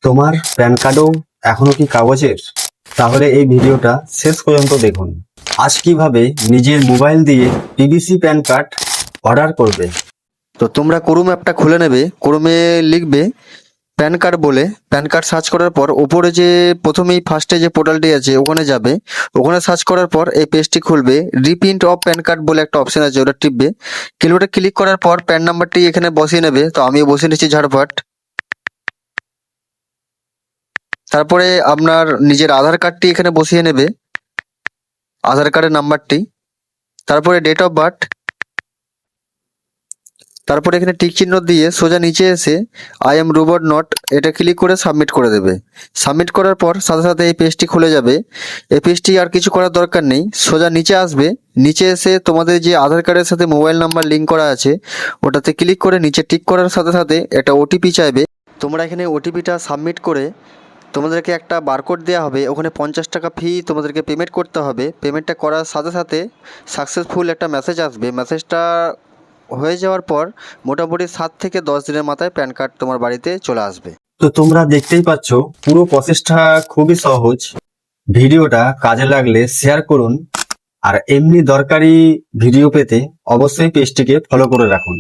তোমার প্যান কার্ডও এখনো কি কাগজের? তাহলে এই ভিডিওটা শেষ পর্যন্ত দেখুন। আজ কিভাবে নিজের মোবাইল দিয়ে পিভিসি প্যান কার্ড অর্ডার করবে। তো তোমরা ক্রোম অ্যাপটা খুলে নেবে, ক্রোমে লিখবে প্যান কার্ড বলে, প্যান কার্ড সার্চ করার পর ওপরে যে প্রথমেই ফার্স্টে যে পোর্টালটি আছে ওখানে যাবে, ওখানে সার্চ করার পর এই পেজটি খুলবে। রিপ্রিন্ট অফ প্যান কার্ড বলে একটা অপশন আছে, ওটা টিপবে। ওটা ক্লিক করার পর প্যান নাম্বারটি এখানে বসিয়ে নেবে। তো আমি বসিয়ে নিচ্ছি ঝাড়পাট। তারপরে আপনার নিজের আধার কার্ডটি এখানে বসিয়ে নেবে, আধার কার্ডের নাম্বারটি। তারপরে ডেট অফ বার্থ। তারপরে এখানে টিক চিহ্ন দিয়ে সোজা নিচে এসে আই এম রোবট নট এটা ক্লিক করে সাবমিট করে দেবে। সাবমিট করার পর সাথে সাথে এই পেজটি খুলে যাবে। এই পেজটি আর কিছু করার দরকার নেই, সোজা নিচে আসবে। নিচে এসে তোমাদের যে আধার কার্ডের সাথে মোবাইল নাম্বার লিঙ্ক করা আছে ওটাতে ক্লিক করে নিচে টিক করার সাথে সাথে একটা ওটিপি চাইবে। তোমরা এখানে ওটিপিটা সাবমিট করে তোমাদেরকে একটা বারকোড দেওয়া হবে, ওখানে 50 টাকা ফি তোমাদেরকে পেমেন্ট করতে হবে। পেমেন্টটা করার সাথে সাথে সাকসেসফুল একটা মেসেজ আসবে। মেসেজটা হয়ে যাওয়ার পর মোটামুটি 7 থেকে 10 দিনের মাথায় প্যান কার্ড তোমার বাড়িতে চলে আসবে। তো তোমরা দেখতেই পাচ্ছ পুরো প্রসেসটা খুবই সহজ। ভিডিওটা কাজে লাগলে শেয়ার করুন, আর এমনি দরকারি ভিডিও পেতে অবশ্যই পেজটিকে ফলো করে রাখুন।